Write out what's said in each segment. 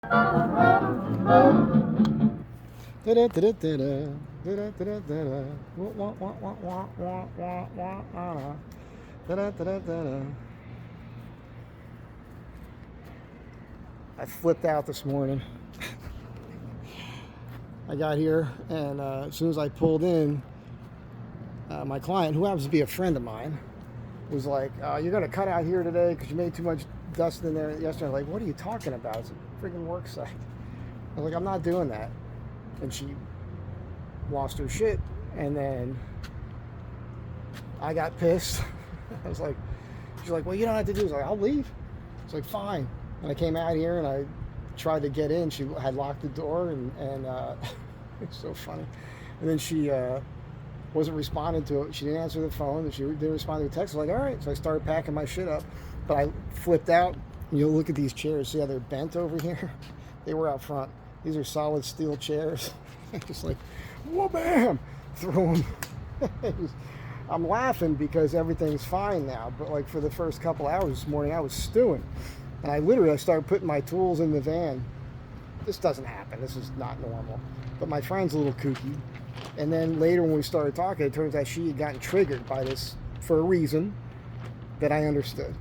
I flipped out this morning. I got here, and as soon as I pulled in, my client, who happens to be a friend of mine, was like, "You're gonna cut out here today because you made too much dust in there yesterday." I'm like, "What are you talking about? It's a freaking work site." I was like, "I'm not doing that," and she lost her shit, and then I got pissed. I was like, she's like, "Well, you don't have to do this." I was like, "I'll leave." It's like, "Fine." And I came out here and I tried to get in. She had locked the door, and it's so funny. And then she wasn't responding to it. She didn't answer the phone. She didn't respond to a text. I was like, all right. So I started packing my shit up, but I flipped out. You'll look at these chairs. See how they're bent over here? They were out front. These are solid steel chairs. Just like, whoa, bam, throw them. I'm laughing because everything's fine now, but like for the first couple hours this morning, I was stewing. And I started putting my tools in the van. This doesn't happen. This is not normal. But my friend's a little kooky. And then later when we started talking, it turns out she had gotten triggered by this for a reason that I understood.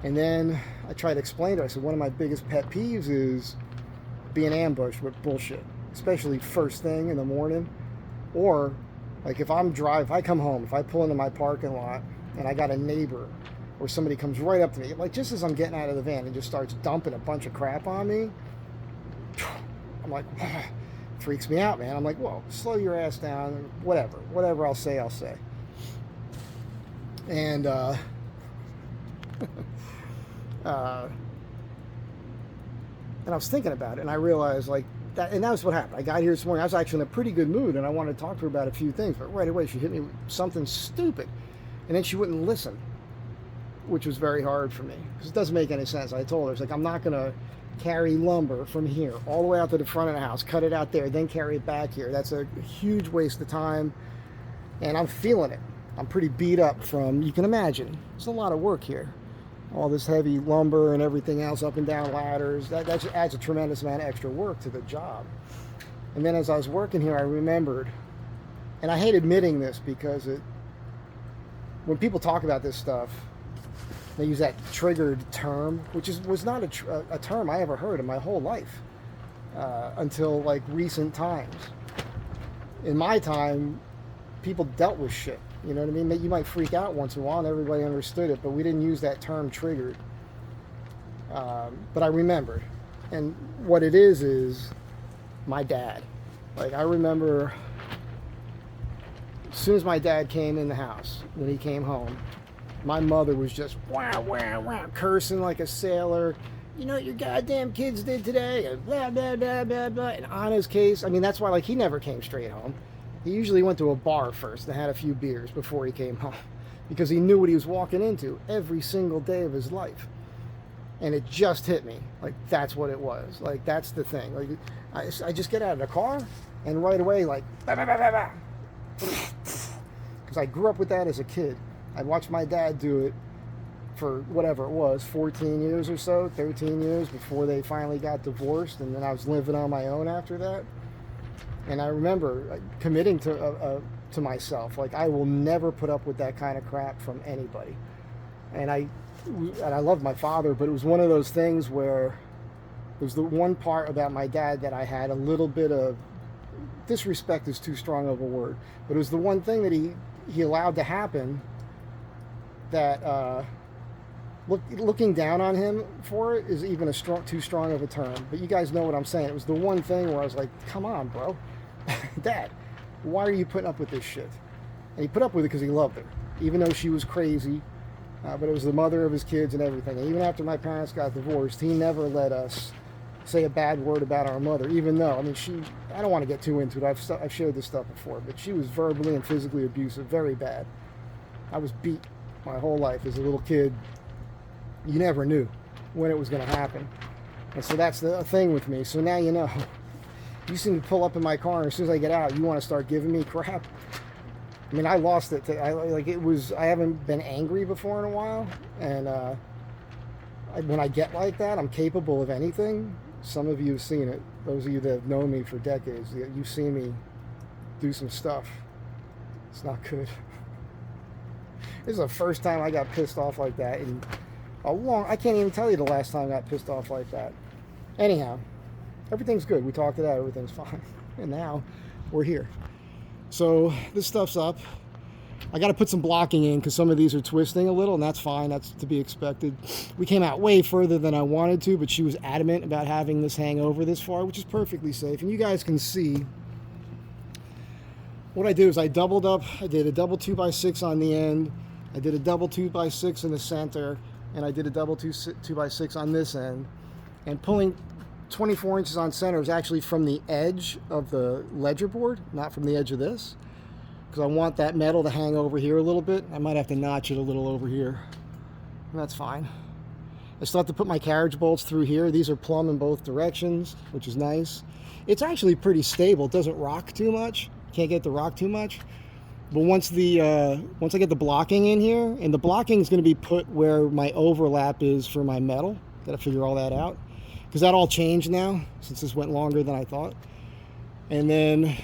And then I tried to explain to her. I said, one of my biggest pet peeves is being ambushed with bullshit, especially first thing in the morning. Or like if I come home, if I pull into my parking lot and I got a neighbor or somebody comes right up to me, like just as I'm getting out of the van and just starts dumping a bunch of crap on me, I'm like, freaks me out, man. I'm like, whoa, slow your ass down, whatever I'll say. And and I was thinking about it, and I realized like that, and that was what happened. I got here this morning, I was actually in a pretty good mood, and I wanted to talk to her about a few things, but right away she hit me with something stupid, and then she wouldn't listen, which was very hard for me because it doesn't make any sense. I told her, it's like, I'm not gonna carry lumber from here all the way out to the front of the house, cut it out there, then carry it back here. That's a huge waste of time, and I'm feeling it. I'm pretty beat up from, you can imagine, it's a lot of work here. All this heavy lumber and everything else, up and down ladders, that just adds a tremendous amount of extra work to the job. And then as I was working here, I remembered, and I hate admitting this because when people talk about this stuff, they use that triggered term, which was not a term I ever heard in my whole life until like recent times. In my time, people dealt with shit. You know what I mean? You might freak out once in a while and everybody understood it, but we didn't use that term triggered. But I remembered. And what it is my dad. Like I remember as soon as my dad came in the house, when he came home, my mother was just wow, wow, wow, cursing like a sailor. You know what your goddamn kids did today? And blah, blah, blah, blah, blah. And on his case, I mean, that's why like he never came straight home. He usually went to a bar first and had a few beers before he came home because he knew what he was walking into every single day of his life. And it just hit me. Like, that's what it was. Like, that's the thing. Like, I just get out of the car and right away, like, because I grew up with that as a kid. I watched my dad do it for whatever it was, 14 years or so, 13 years before they finally got divorced, and then I was living on my own after that. And I remember committing to myself, like I will never put up with that kind of crap from anybody. And I loved my father, but it was one of those things where it was the one part about my dad that I had a little bit of disrespect is too strong of a word, but it was the one thing that he allowed to happen that looking down on him for it is even too strong of a term. But you guys know what I'm saying. It was the one thing where I was like, come on, bro. Dad, why are you putting up with this shit? And he put up with it because he loved her, even though she was crazy. But it was the mother of his kids and everything. And even after my parents got divorced, he never let us say a bad word about our mother, even though, I mean, I don't want to get too into it. I've shared this stuff before, but she was verbally and physically abusive, very bad. I was beat my whole life as a little kid. You never knew when it was going to happen. And so that's the thing with me. So now you know. You seem to pull up in my car, and as soon as I get out, you want to start giving me crap. I mean, I lost it. I haven't been angry before in a while. And when I get like that, I'm capable of anything. Some of you have seen it. Those of you that have known me for decades, you've seen me do some stuff. It's not good. This is the first time I got pissed off like that in I can't even tell you the last time I got pissed off like that. Anyhow, everything's good. We talked it out. Everything's fine. And now we're here. So this stuff's up. I got to put some blocking in because some of these are twisting a little, and that's fine. That's to be expected. We came out way further than I wanted to, but she was adamant about having this hang over this far, which is perfectly safe. And you guys can see what I did is I doubled up. I did a double 2x6 on the end. I did a double 2x6 in the center, and I did a double 2x6 on this end. And pulling 24 inches on center is actually from the edge of the ledger board, not from the edge of this, because I want that metal to hang over here a little bit. I might have to notch it a little over here, and that's fine. I still have to put my carriage bolts through here. These are plumb in both directions, which is nice. It's actually pretty stable. It doesn't rock too much. Can't get it to rock too much. But once I get the blocking in here, and the blocking is going to be put where my overlap is for my metal. Got to figure all that out, because that all changed now since this went longer than I thought. And then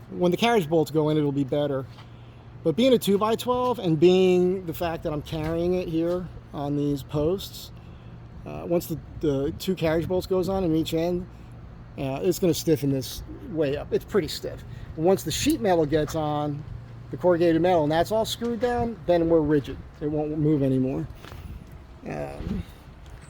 when the carriage bolts go in, it'll be better. But being a 2x12 and being the fact that I'm carrying it here on these posts, once the two carriage bolts goes on in each end, it's going to stiffen this way up. It's pretty stiff. Once the sheet metal gets on, the corrugated metal, and that's all screwed down, then we're rigid. It won't move anymore.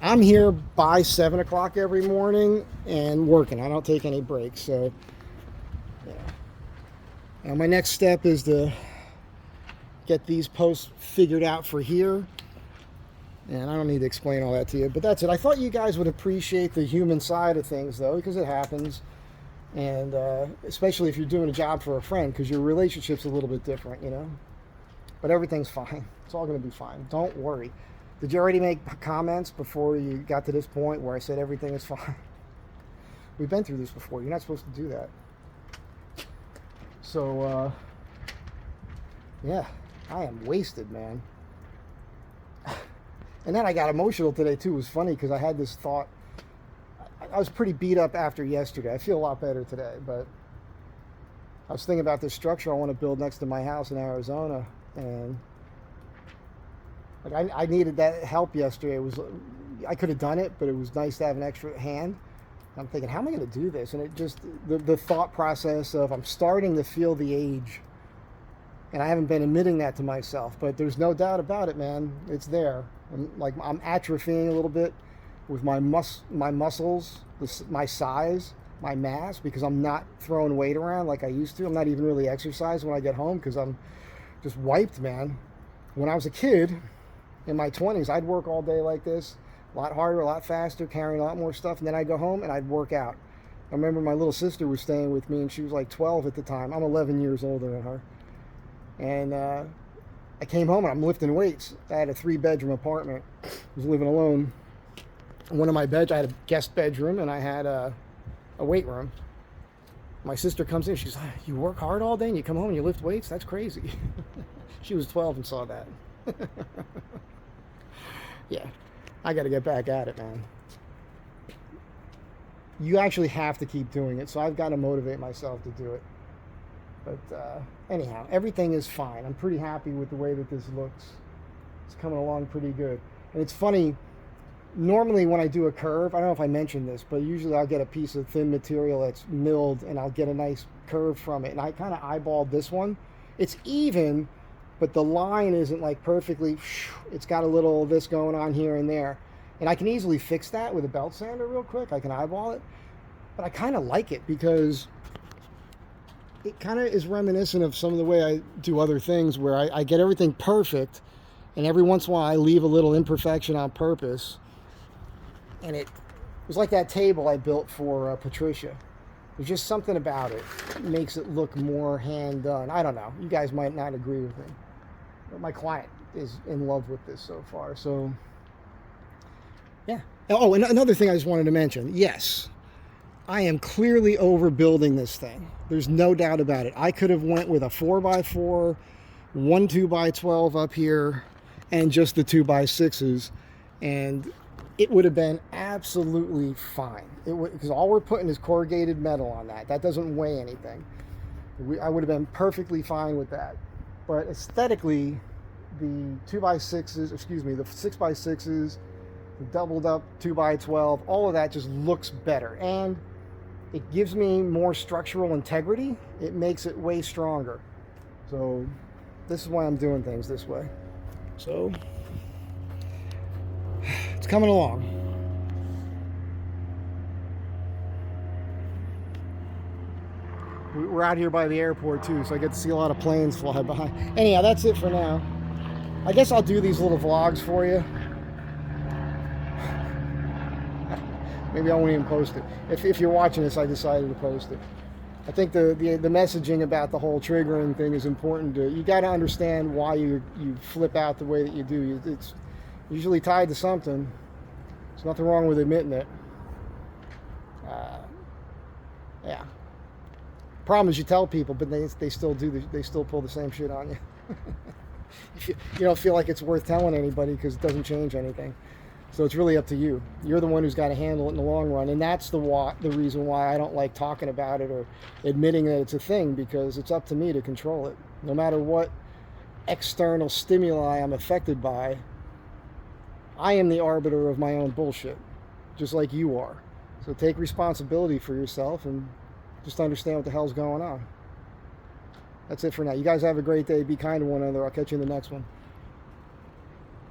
I'm here by 7 o'clock every morning and working. I don't take any breaks. So, yeah. Now my next step is to get these posts figured out for here. And I don't need to explain all that to you, but that's it. I thought you guys would appreciate the human side of things, though, because it happens. And especially if you're doing a job for a friend, because your relationship's a little bit different, you know. But everything's fine. It's all going to be fine. Don't worry. Did you already make comments before you got to this point where I said everything is fine? We've been through this before. You're not supposed to do that. So, yeah, I am wasted, man. And then I got emotional today, too. It was funny because I had this thought. I was pretty beat up after yesterday. I feel a lot better today, but I was thinking about this structure I want to build next to my house in Arizona, and like I needed that help yesterday. I could have done it, but it was nice to have an extra hand. I'm thinking, how am I going to do this? And it just, the thought process of I'm starting to feel the age, and I haven't been admitting that to myself, but there's no doubt about it, man. It's there. I'm atrophying a little bit with my muscles, my size, my mass, because I'm not throwing weight around like I used to. I'm not even really exercising when I get home because I'm just wiped, man. When I was a kid, in my 20s, I'd work all day like this, a lot harder, a lot faster, carrying a lot more stuff, and then I'd go home and I'd work out. I remember my little sister was staying with me, and she was like 12 at the time. I'm 11 years older than her. And I came home and I'm lifting weights. I had a 3-bedroom apartment. I was living alone. One of my beds, I had a guest bedroom, and I had a weight room. My sister comes in, she's like, you work hard all day and you come home and you lift weights? That's crazy. She was 12 and saw that. Yeah, I got to get back at it, man. You actually have to keep doing it, so I've got to motivate myself to do it. But anyhow, everything is fine. I'm pretty happy with the way that this looks. It's coming along pretty good. And it's funny, normally when I do a curve, I don't know if I mentioned this, but usually I'll get a piece of thin material that's milled and I'll get a nice curve from it. And I kind of eyeballed this one. It's even, but the line isn't like perfectly, it's got a little of this going on here and there. And I can easily fix that with a belt sander real quick. I can eyeball it. But I kind of like it because it kind of is reminiscent of some of the way I do other things where I get everything perfect, and every once in a while I leave a little imperfection on purpose. And it was like that table I built for Patricia. There's just something about it that makes it look more hand done. I don't know. You guys might not agree with me. But my client is in love with this so far. So, yeah. Oh, and another thing I just wanted to mention. Yes, I am clearly overbuilding this thing. There's no doubt about it. I could have went with a 4x4, one 2x12 up here, and just the 2x6s. And it would have been absolutely fine. It would, because all we're putting is corrugated metal on that. That doesn't weigh anything. I would have been perfectly fine with that. But aesthetically, the 2x6s, excuse me, the 6x6s, the doubled up 2x12, all of that just looks better. And it gives me more structural integrity. It makes it way stronger. So this is why I'm doing things this way. So it's coming along. We're out here by the airport too, so I get to see a lot of planes fly by. Anyhow, that's it for now. I guess I'll do these little vlogs for you. Maybe I won't even post it. If you're watching this, I decided to post it. I think the messaging about the whole triggering thing is important. You got to understand why you flip out the way that you do. It's usually tied to something. There's nothing wrong with admitting it. Yeah. Problem is you tell people, but they still do. They still pull the same shit on you. You don't feel like it's worth telling anybody because it doesn't change anything. So it's really up to you. You're the one who's got to handle it in the long run, and that's the reason why I don't like talking about it or admitting that it's a thing, because it's up to me to control it. No matter what external stimuli I'm affected by, I am the arbiter of my own bullshit, just like you are. So take responsibility for yourself and just understand what the hell's going on. That's it for now. You guys have a great day. Be kind to one another. I'll catch you in the next one.